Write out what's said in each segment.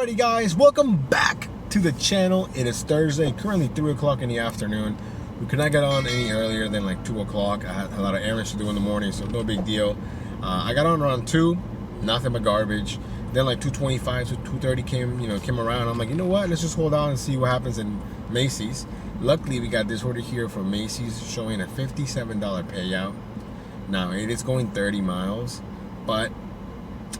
Alrighty guys, welcome back to the channel. It is Thursday, currently 3 o'clock in the afternoon. We could not get on any earlier than like 2 o'clock. I had a lot of errands to do in the morning, so no big deal. I got on around 2, nothing but garbage. Then like 2:25 to 2:30 came around. I'm like, you know what? Let's just hold on and see what happens in Macy's. Luckily, we got this order here from Macy's showing a $57 payout. Now, it is going 30 miles, but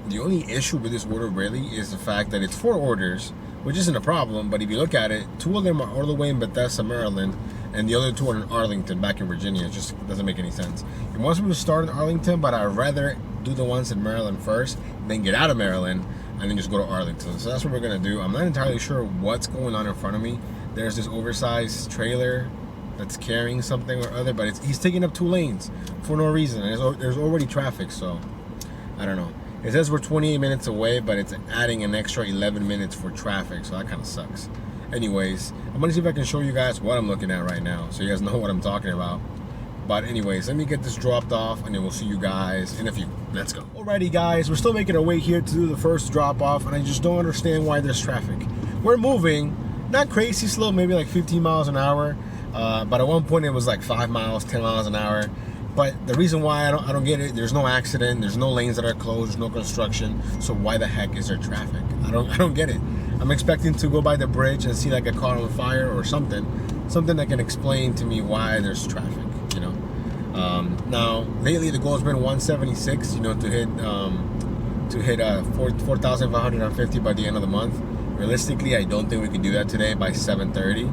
the only issue with this order really is the fact that it's 4 orders, which isn't a problem, but if you look at it, 2 of them are all the way in Bethesda, Maryland, and the other 2 are in Arlington, back in Virginia. It just doesn't make any sense. It wants me to start in Arlington, but I'd rather do the ones in Maryland first, then get out of Maryland, and then just go to Arlington. So that's what we're going to do. I'm not entirely sure what's going on in front of me. There's this oversized trailer that's carrying something or other, but he's taking up 2 lanes for no reason. And there's already traffic, so I don't know. It says we're 28 minutes away, but it's adding an extra 11 minutes for traffic, so that kind of sucks. Anyways, I'm gonna see if I can show you guys what I'm looking at right now, so you guys know what I'm talking about. But anyways, let me get this dropped off, and then we'll see you guys in a few. Let's go. Alrighty guys, we're still making our way here to do the first drop off, and I just don't understand why there's traffic. We're moving, not crazy slow, maybe like 15 miles an hour, but at one point it was like 5 miles, 10 miles an hour. But the reason why I don't get it, there's no accident, there's no lanes that are closed, there's no construction, so why the heck is there traffic? I don't get it. I'm expecting to go by the bridge and see like a car on fire or something that can explain to me why there's traffic, you know. Now lately the goal has been 176, you know, to hit 4,550 by the end of the month. Realistically, I don't think we can do that today by 7:30.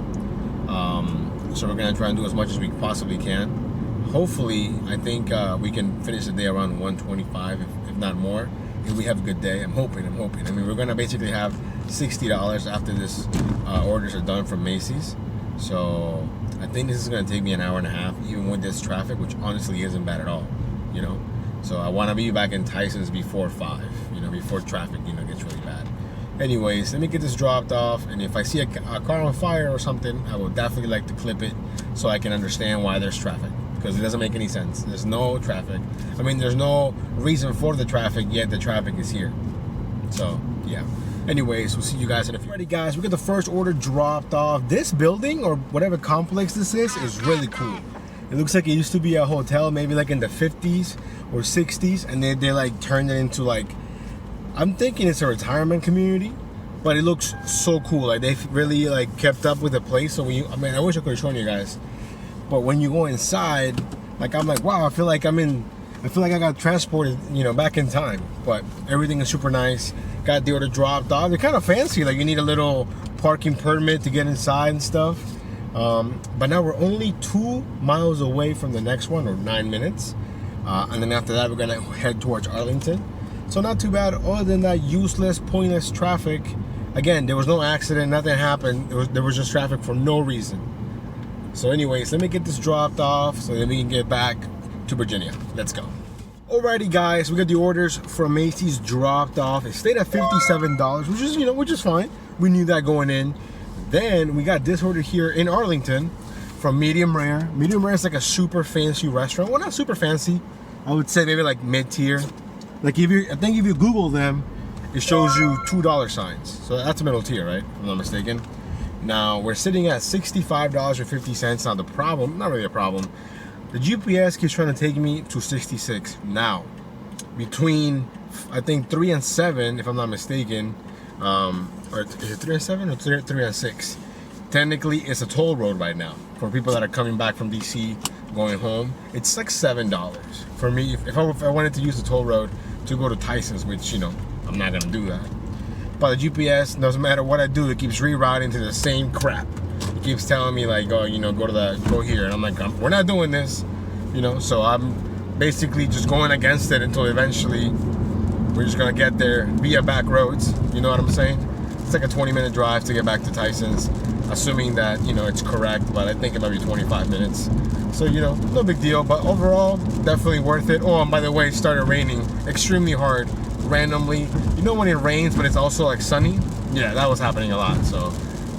So we're gonna try and do as much as we possibly can. Hopefully, I think we can finish the day around 125, if not more. If we have a good day, I'm hoping. I mean, we're gonna basically have $60 after this orders are done from Macy's. So I think this is gonna take me an hour and a half, even with this traffic, which honestly isn't bad at all, you know. So I wanna be back in Tyson's before 5, you know, before traffic, you know, gets really bad. Anyways, let me get this dropped off, and if I see a car on fire or something, I would definitely like to clip it so I can understand why there's traffic. Because it doesn't make any sense. There's no traffic. I mean, there's no reason for the traffic, yet the traffic is here. So, yeah. Anyways, we'll see you guys in a few. Alrighty, guys, we got the first order dropped off. This building, or whatever complex this is really cool. It looks like it used to be a hotel, maybe like in the 50s or 60s, and they like turned it into like, I'm thinking it's a retirement community, but it looks so cool. Like they've really like kept up with the place. So when I wish I could have shown you guys. But when you go inside, like I'm like, wow, I feel like I got transported, you know, back in time. But everything is super nice. Got the order dropped off. They're kind of fancy. Like you need a little parking permit to get inside and stuff. But now we're only 2 miles away from the next one, or 9 minutes. And then after that, we're gonna head towards Arlington. So not too bad. Other than that useless, pointless traffic. Again, there was no accident. Nothing happened. There was just traffic for no reason. So anyways, let me get this dropped off so that we can get back to Virginia. Let's go. Alrighty guys, we got the orders from Macy's dropped off. It stayed at $57, which is fine. We knew that going in. Then we got this order here in Arlington from Medium Rare. Medium Rare is like a super fancy restaurant. Well, not super fancy. I would say maybe like mid-tier. Like I think if you Google them, it shows you $2 signs. So that's middle tier, right? If I'm not mistaken. Now, we're sitting at $65.50. Now, the problem, not really a problem, the GPS keeps trying to take me to 66. Now, between, I think, 3 and 7, if I'm not mistaken, or is it 3 and 7 or 3 and 6? Technically, it's a toll road right now. For people that are coming back from DC, going home, it's like $7. For me, if I wanted to use the toll road to go to Tyson's, which, you know, I'm not gonna do that. But the GPS, doesn't matter what I do, it keeps rerouting to the same crap. It keeps telling me like, oh, you know, go here. And I'm like, we're not doing this, you know? So I'm basically just going against it until eventually we're just gonna get there via back roads. You know what I'm saying? It's like a 20-minute drive to get back to Tyson's, assuming that, you know, it's correct, but I think it might be 25 minutes. So, you know, no big deal, but overall, definitely worth it. Oh, and by the way, it started raining extremely hard. Randomly, you know, when it rains but it's also like sunny, yeah, that was happening a lot. So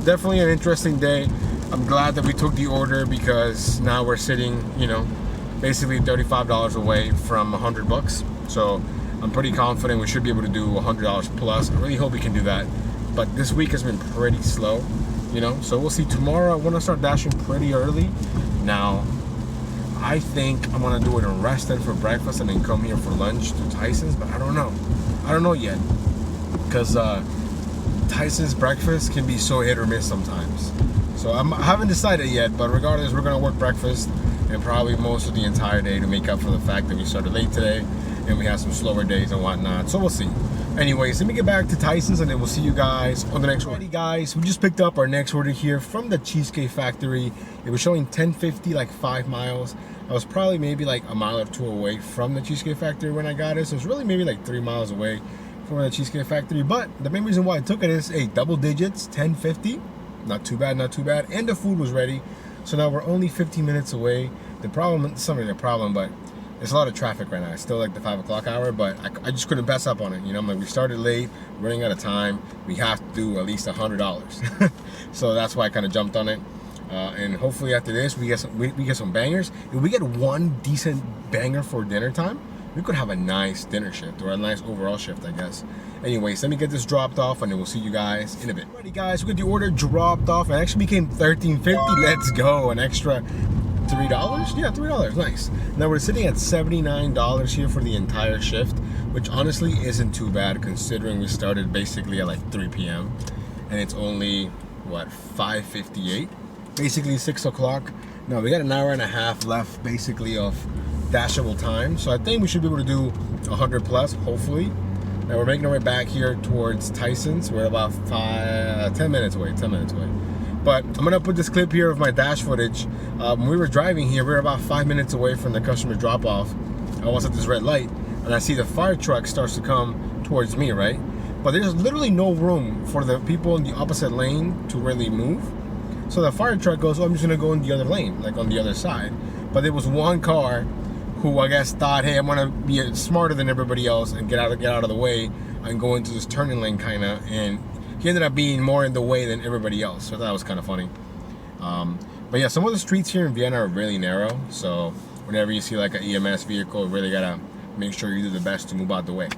definitely an interesting day. I'm glad that we took the order, because now we're sitting, you know, basically $35 away from $100. So I'm pretty confident we should be able to do $100 plus. I really hope we can do that. but this week has been pretty slow, you know. So we'll see. Tomorrow I want to start dashing pretty early. Now, I think I'm gonna do it in Reston for breakfast and then come here for lunch to Tyson's, but I don't know. I don't know yet, because Tyson's breakfast can be so hit or miss sometimes. So I haven't decided yet, but regardless, we're gonna work breakfast and probably most of the entire day to make up for the fact that we started late today and we have some slower days and whatnot. So we'll see. Anyways, let me get back to Tyson's and then we'll see you guys on the next order. Alrighty guys, we just picked up our next order here from the Cheesecake Factory. It was showing 1050, like 5 miles. I was probably maybe like a mile or two away from the Cheesecake Factory when I got it. So it's really maybe like 3 miles away from the Cheesecake Factory. But the main reason why I took it is, hey, double digits, 1050. Not too bad, not too bad. And the food was ready. So now we're only 15 minutes away. The problem, it's not really a problem, but there's a lot of traffic right now. It's still like the 5 o'clock hour, but I just couldn't pass up on it. You know, I'm like, we started late, running out of time. We have to do at least $100. So that's why I kind of jumped on it. And hopefully after this, we get some bangers. If we get one decent banger for dinner time, we could have a nice dinner shift or a nice overall shift, I guess. Anyways, let me get this dropped off and then we'll see you guys in a bit. Alrighty guys, we got the order dropped off. It actually became $13.50. Let's go. An extra $3? Yeah, $3. Nice. Now we're sitting at $79 here for the entire shift, which honestly isn't too bad considering we started basically at like 3 p.m. and it's only, what, 5:58? Basically 6 o'clock. Now we got an hour and a half left basically of dashable time. So I think we should be able to do 100 plus, hopefully. Now we're making our way back here towards Tyson's. We're about 10 minutes away. But I'm gonna put this clip here of my dash footage. When we were driving here, we were about 5 minutes away from the customer drop off. I was at this red light and I see the fire truck starts to come towards me, right? But there's literally no room for the people in the opposite lane to really move. So the fire truck goes, oh, I'm just gonna go in the other lane, like on the other side. But there was one car who I guess thought, hey, I'm gonna be smarter than everybody else and get out of the way and go into this turning lane kinda, and he ended up being more in the way than everybody else. So that was kind of funny. But yeah, some of the streets here in Vienna are really narrow, so whenever you see like an EMS vehicle, you really gotta make sure you do the best to move out the way.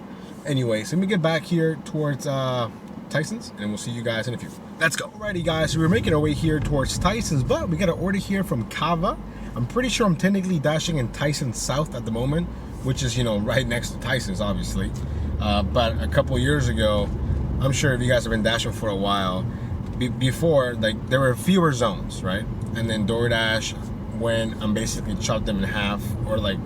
Anyway, so let me get back here towards Tyson's and we'll see you guys in a few. Let's go. Alrighty guys, so we're making our way here towards Tyson's, but we got an order here from Kava. I'm pretty sure I'm technically dashing in Tyson's South at the moment, which is, you know, right next to Tyson's, obviously. But a couple years ago, I'm sure if you guys have been dashing for a while, before, like, there were fewer zones, right? And then DoorDash went and basically chopped them in half, or like,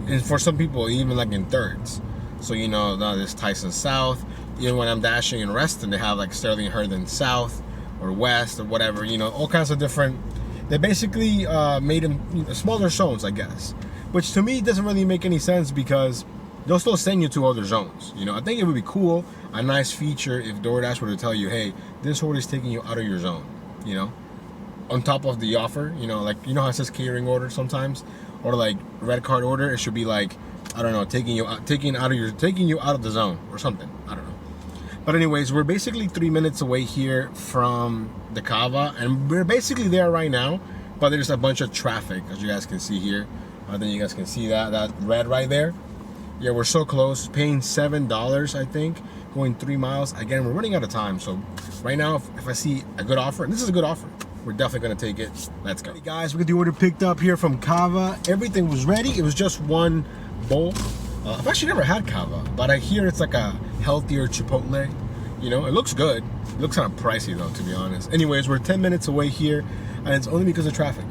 and for some people, even like in thirds. So, you know, now there's Tyson's South. Even when I'm dashing in Reston, they have like Sterling Herndon South or West or whatever, you know, all kinds of different. They basically made them smaller zones, I guess, which to me doesn't really make any sense because they'll still send you to other zones. You know, I think it would be cool, a nice feature if DoorDash were to tell you, hey, this order is taking you out of your zone, you know, on top of the offer, you know, like, you know how it says catering order sometimes, or like red card order, it should be like, I don't know, taking you out of the zone or something. I don't know. But anyways, we're basically 3 minutes away here from the Kava, and we're basically there right now, but there's a bunch of traffic, as you guys can see here. I think you guys can see that red right there. Yeah, we're so close, paying $7, I think, going 3 miles. Again, we're running out of time, so right now, if I see a good offer, and this is a good offer, we're definitely gonna take it. Let's go. Hey guys, we got the order picked up here from Kava. Everything was ready. It was just one bowl. I've actually never had Kava, but I hear it's like a healthier Chipotle. You know, it looks good. It looks kind of pricey though, to be honest. Anyways, we're 10 minutes away here, and it's only because of traffic.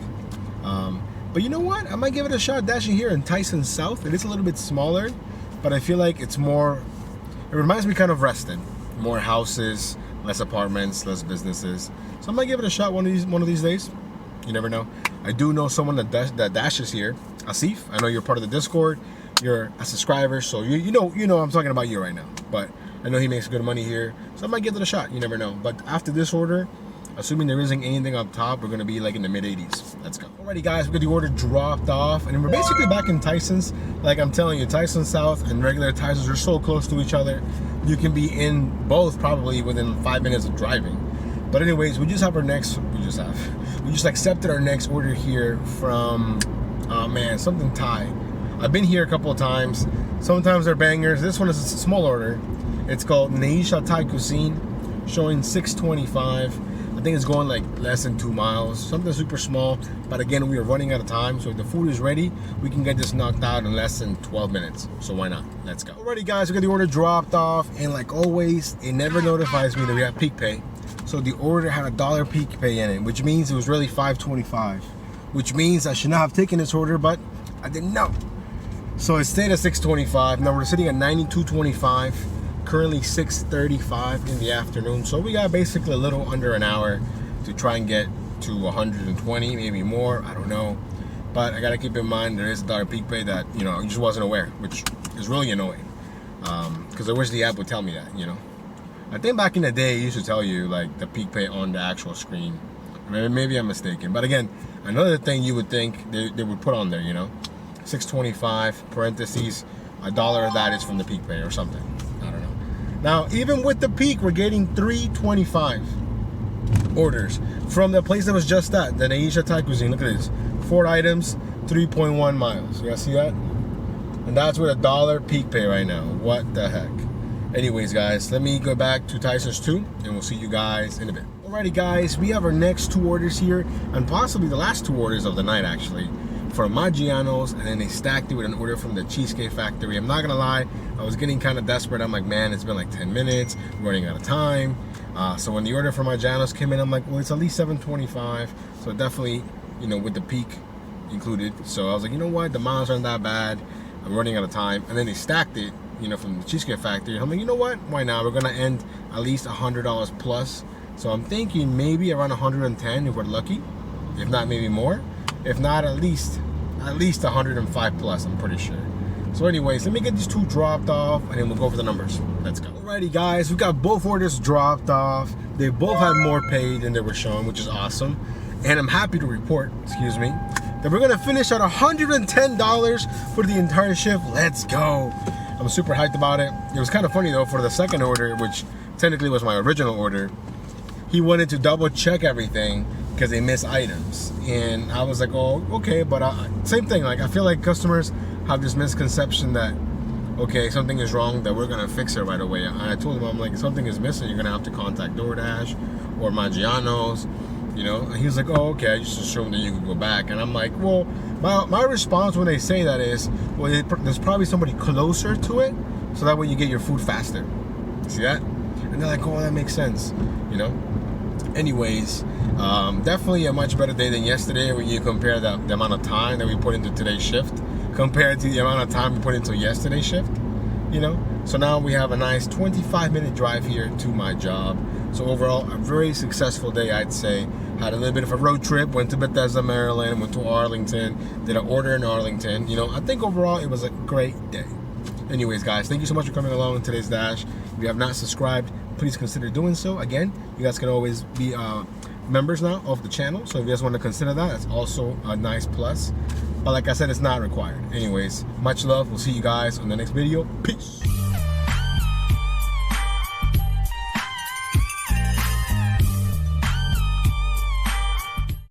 But you know what? I might give it a shot dashing here in Tyson's South. It is a little bit smaller, but I feel like it's more, it reminds me kind of Reston. More houses, less apartments, less businesses. So I might give it a shot one of these days. You never know. I do know someone that dashes here, Asif. I know you're part of the Discord. You're a subscriber, so you know I'm talking about you right now. But I know he makes good money here, so I might give it a shot. You never know. But after this order, assuming there isn't anything up top, we're gonna be like in the mid-80s. Let's go. Alrighty guys, we got the order dropped off, and we're basically back in Tyson's. Like I'm telling you, Tyson's South and regular Tyson's are so close to each other. You can be in both probably within 5 minutes of driving. But anyways, we just accepted our next order here from, oh man, something Thai. I've been here a couple of times. Sometimes they're bangers. This one is a small order. It's called Neisha Thai Cuisine. showing 625. I think it's going like less than 2 miles, something super small. But again, we are running out of time, so if the food is ready, we can get this knocked out in less than 12 minutes. So why not? Let's go. Alrighty guys, we got the order dropped off, and like always, it never notifies me that we have peak pay. So the order had $1 peak pay in it, which means it was really $5.25, which means I should not have taken this order, but I didn't know. So it stayed at $6.25. Now we're sitting at $92.25. Currently 6:35 in the afternoon. So we got basically a little under an hour to try and get to 120, maybe more. I don't know. But I gotta keep in mind there is $1 peak pay that, you know, I just wasn't aware, which is really annoying. Because I wish the app would tell me that, you know. I think back in the day, it used to tell you like the peak pay on the actual screen. Maybe I'm mistaken. But again, another thing you would think they would put on there, you know, 625 parentheses, $1 of that is from the peak pay or something. I don't know. Now, even with the peak, we're getting 325 orders from the place that was just at, the Asia Thai Cuisine. Look at this, 4 items, 3.1 miles. You guys see that? And that's with $1 peak pay right now. What the heck? Anyways, guys, let me go back to Tyson's 2, and we'll see you guys in a bit. Alrighty, guys, we have our next 2 orders here, and possibly the last 2 orders of the night, actually, for Maggiano's, and then they stacked it with an order from the Cheesecake Factory. I'm not gonna lie, I was getting kind of desperate. I'm like, man, it's been like 10 minutes, we're running out of time. So when the order from Maggiano's came in, I'm like, well, it's at least $7.25, so definitely, you know, with the peak included. So I was like, you know what, the miles aren't that bad, I'm running out of time. And then they stacked it, you know, from the Cheesecake Factory. I'm like, you know what, why not? We're gonna end at least $100 plus. So I'm thinking maybe around 110 if we're lucky, if not maybe more, if not at least 105 plus, I'm pretty sure. So anyways, let me get these 2 dropped off, and then we'll go over the numbers. Let's go. Alrighty guys, we got both orders dropped off. They both had more paid than they were showing, which is awesome. And I'm happy to report, excuse me, that we're gonna finish at $110 for the entire shift. Let's go. I'm super hyped about it. It was kind of funny though, for the second order, which technically was my original order, he wanted to double check everything because they miss items. And I was like, oh, okay, but same thing. Like, I feel like customers have this misconception that, okay, something is wrong, that we're gonna fix it right away. And I told him, I'm like, if something is missing, you're gonna have to contact DoorDash or Maggiano's, you know. And he was like, oh, okay, I just assumed that you could go back. And I'm like, well, my response when they say that is, well, there's probably somebody closer to it, so that way you get your food faster. See that? And they're like, oh, that makes sense, you know. Anyways, definitely a much better day than yesterday when you compare the amount of time that we put into today's shift compared to the amount of time we put into yesterday's shift, you know. So now we have a nice 25-minute drive here to my job. So overall, a very successful day, I'd say. Had a little bit of a road trip, went to Bethesda, Maryland, went to Arlington, did an order in Arlington. You know, I think overall it was a great day. Anyways, guys, thank you so much for coming along in today's Dash. If you have not subscribed, please consider doing so. Again, you guys can always be members now of the channel. So if you guys want to consider that, it's also a nice plus. But like I said, it's not required. Anyways, much love. We'll see you guys on the next video. Peace.